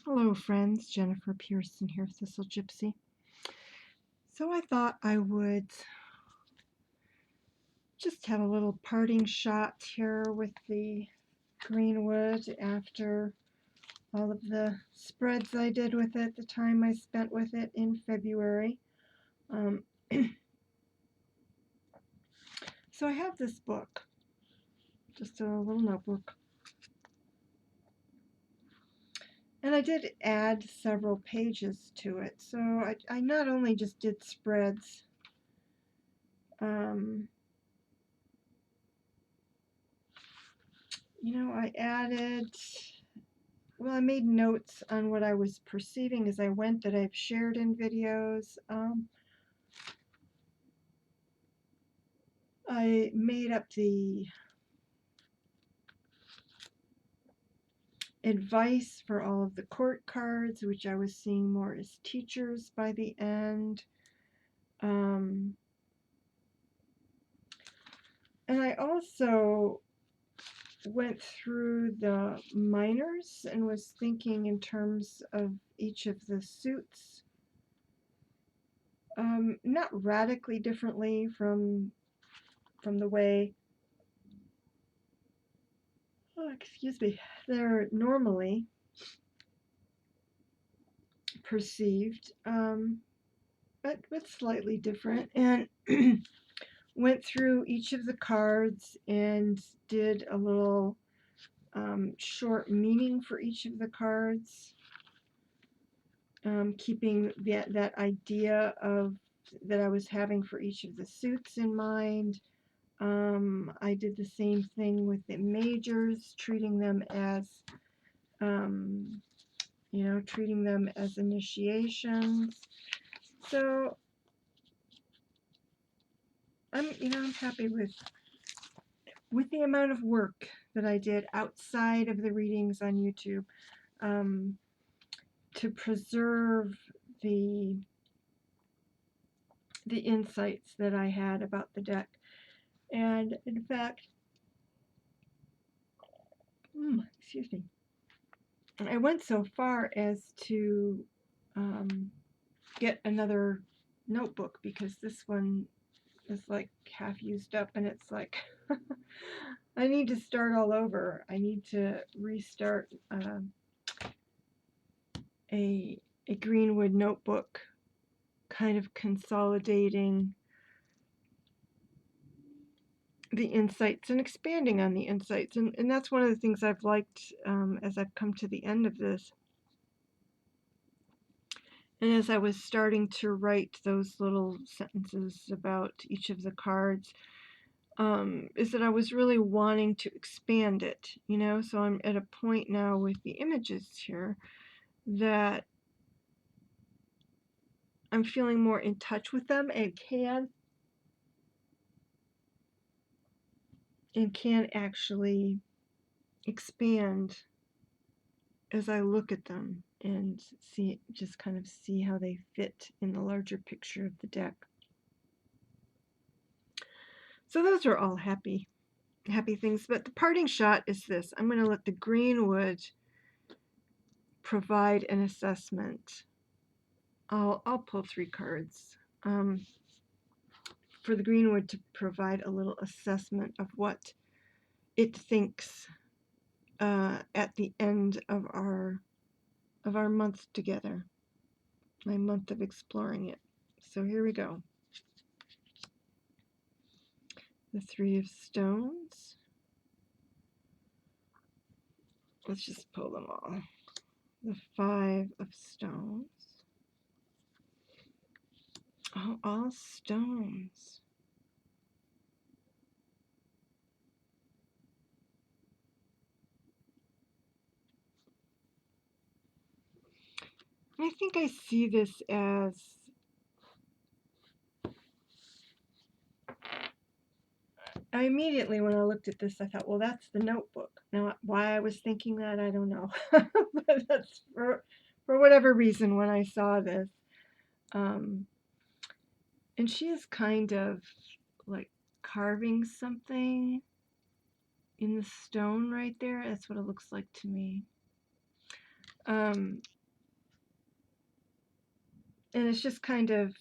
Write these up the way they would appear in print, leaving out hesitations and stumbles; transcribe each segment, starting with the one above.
Hello friends, Jennifer Pearson here, Thistle Gypsy. So I thought I would just have a little parting shot here with the Greenwood after all of the spreads I did with it, the time I spent with it in February. So I have this book, just a little notebook. And I did add several pages to it. So I not only just did spreads, I added, well, I made notes on what I was perceiving as I went that I've shared in videos. I made up the advice for all of the court cards, which I was seeing more as teachers by the end. And I also went through the minors and was thinking in terms of each of the suits, not radically differently from the way, they're normally perceived, but slightly different, and went through each of the cards and did a little short meaning for each of the cards, keeping that idea of that I was having for each of the suits in mind. I did the same thing with the majors, treating them as initiations. So I'm happy with the amount of work that I did outside of the readings on YouTube, to preserve the insights that I had about the deck. And in fact, I went so far as to get another notebook, because this one is like half used up, and it's like I need to start all over. I need to restart a Greenwood notebook, kind of consolidating the insights and expanding on the insights, and that's one of the things I've liked as I've come to the end of this. And as I was starting to write those little sentences about each of the cards, is that I was really wanting to expand it, so I'm at a point now with the images here that I'm feeling more in touch with them and can actually expand as I look at them and just kind of see how they fit in the larger picture of the deck. So those are all happy things, but the parting shot is this. I'm going to let the Greenwood provide an assessment. I'll pull 3 cards for the Greenwood to provide a little assessment of what it thinks at the end of our month together, my month of exploring it. So here we go. The 3 of Stones. Let's just pull them all. The 5 of Stones. Oh, all stones. I think I see this as I immediately, when I looked at this, I thought, well, that's the notebook. Now, why I was thinking that, I don't know. But that's for whatever reason when I saw this. And she is kind of like carving something in the stone right there. That's what it looks like to me. and it's just kind of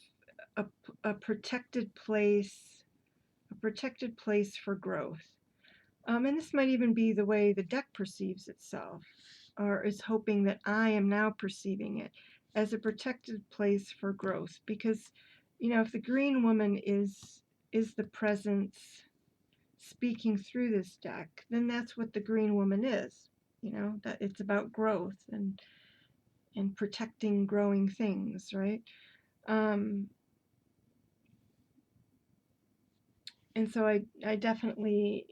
a, a protected place, for growth. And this might even be the way the deck perceives itself, or is hoping that I am now perceiving it as a protected place for growth. Because, if the green woman is the presence speaking through this deck, then that's what the green woman is. That it's about growth and protecting growing things, right? And so I definitely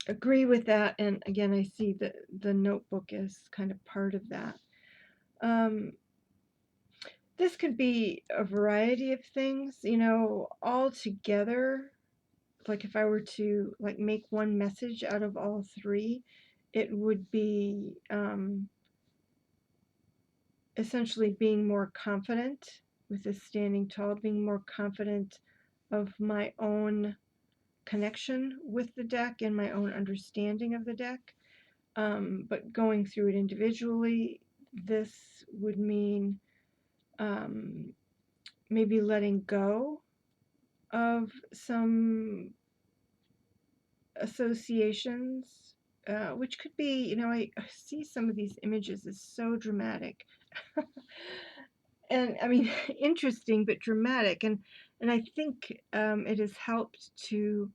agree with that. And again, I see the notebook as kind of part of that. This could be a variety of things, all together. Like if I were to like make one message out of all three, it would be essentially being more confident with this standing tall, being more confident of my own connection with the deck and my own understanding of the deck. But going through it individually, this would mean maybe letting go of some associations, which could be, I see some of these images as so dramatic. And I mean, interesting, but dramatic. And I think it has helped to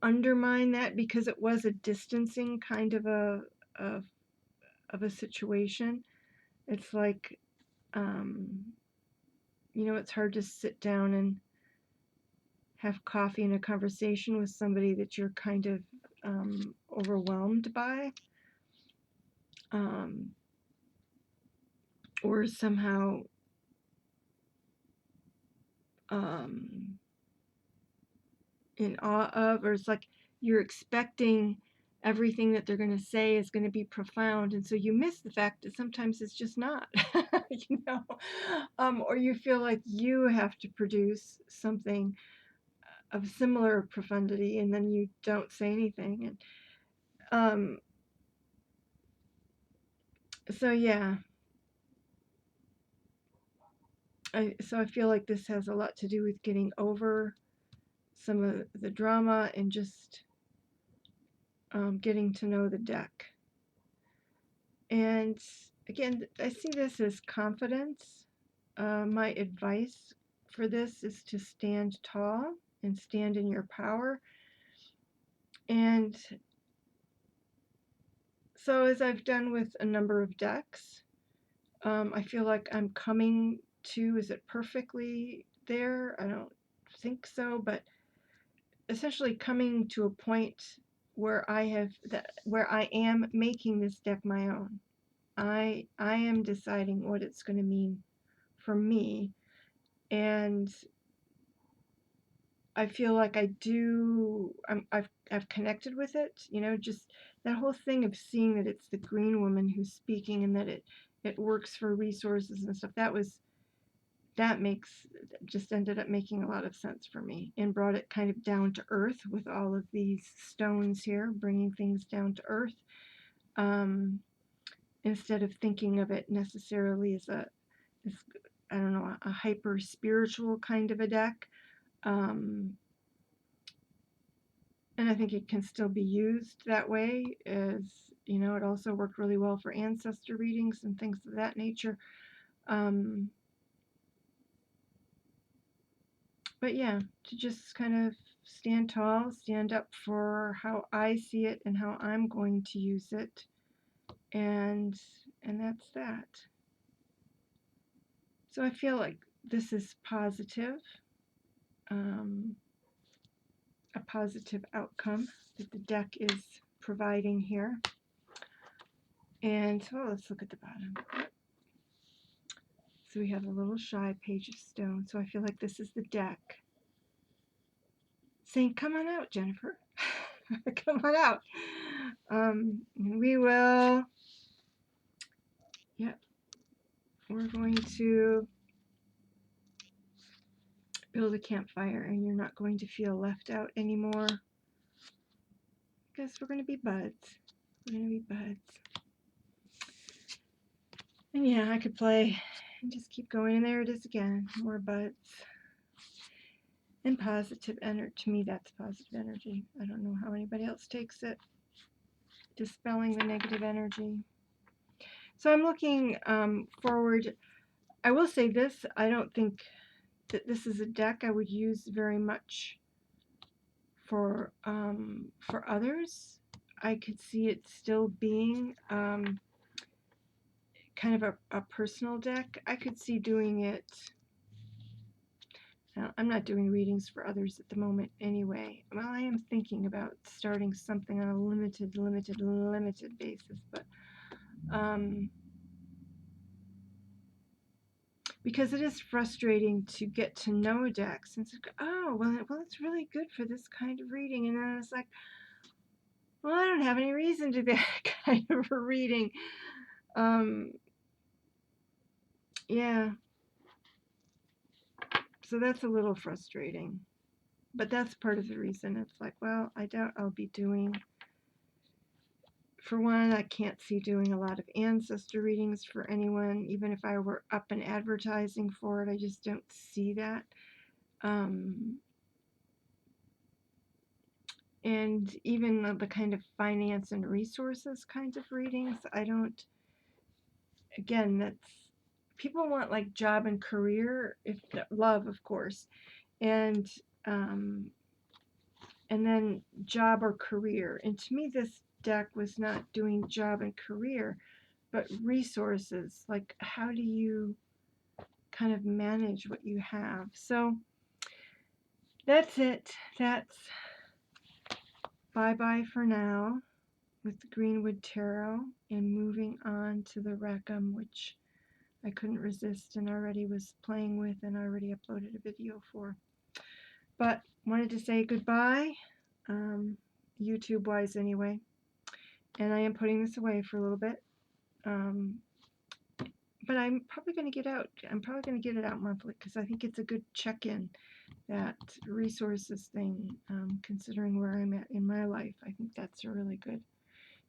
undermine that, because it was a distancing kind of a situation. It's like, it's hard to sit down and have coffee and a conversation with somebody that you're kind of overwhelmed by, or somehow in awe of, or it's like you're expecting everything that they're going to say is going to be profound, and so you miss the fact that sometimes it's just not. Or you feel like you have to produce something of similar profundity, and then you don't say anything. And so yeah, I feel like this has a lot to do with getting over some of the drama and just getting to know the deck. And again, I see this as confidence. My advice for this is to stand tall and stand in your power. And so, as I've done with a number of decks, I feel like I'm coming to, is it perfectly there? I don't think so, but essentially coming to a point where where I am making this deck my own. I am deciding what it's going to mean for me, and I feel like I've connected with it. Just that whole thing of seeing that it's the green woman who's speaking, and that it works for resources and stuff. Just ended up making a lot of sense for me, and brought it kind of down to earth with all of these stones here, bringing things down to earth, instead of thinking of it necessarily as I don't know, a hyper spiritual kind of a deck. And I think it can still be used that way, as it also worked really well for ancestor readings and things of that nature. But yeah, to just kind of stand tall, stand up for how I see it and how I'm going to use it, and that's that. So I feel like this is positive, a positive outcome that the deck is providing here. And so let's look at the bottom. So we have a little shy page of stone. So I feel like this is the deck saying, come on out, Jennifer. Come on out. We will, we're going to build a campfire, and you're not going to feel left out anymore, because we're going to be buds. We're going to be buds. And yeah, I could play and just keep going. And there it is again. More buds. And positive energy. To me, that's positive energy. I don't know how anybody else takes it. Dispelling the negative energy. So I'm looking forward. I will say this. I don't think that this is a deck I would use very much for others. I could see it still being kind of a personal deck. I could see doing it. Now, I'm not doing readings for others at the moment anyway. Well, I am thinking about starting something on a limited basis, but because it is frustrating to get to know decks and say, oh, well, it's really good for this kind of reading, and then it's like, well, I don't have any reason to do that kind of a reading. Yeah, so that's a little frustrating, but that's part of the reason. It's like, well, I doubt I'll be doing. For one, I can't see doing a lot of ancestor readings for anyone, even if I were up and advertising for it. I just don't see that. And even the kind of finance and resources kinds of readings, I don't. Again, that's people want like job and career, if love, of course, and then job or career. And to me, this deck was not doing job and career, but resources. Like, how do you kind of manage what you have? So that's it. That's bye-bye for now with the Greenwood Tarot, and moving on to the Rackham, which I couldn't resist and already was playing with and already uploaded a video for. But wanted to say goodbye, YouTube-wise anyway. And I am putting this away for a little bit. But I'm probably going to get out. I'm probably going to get it out monthly because I think it's a good check-in, that resources thing, considering where I'm at in my life. I think that's a really good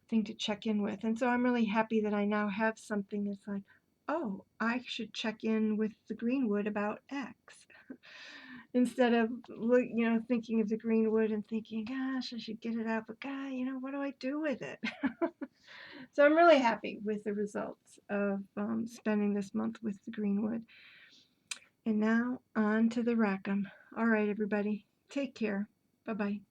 thing to check in with. And so I'm really happy that I now have something that's like, oh, I should check in with the Greenwood about X. Instead of thinking of the Greenwood and thinking, gosh, I should get it out, but God, what do I do with it? So I'm really happy with the results of spending this month with the Greenwood. And now on to the Rackham. All right, everybody, take care. Bye-bye.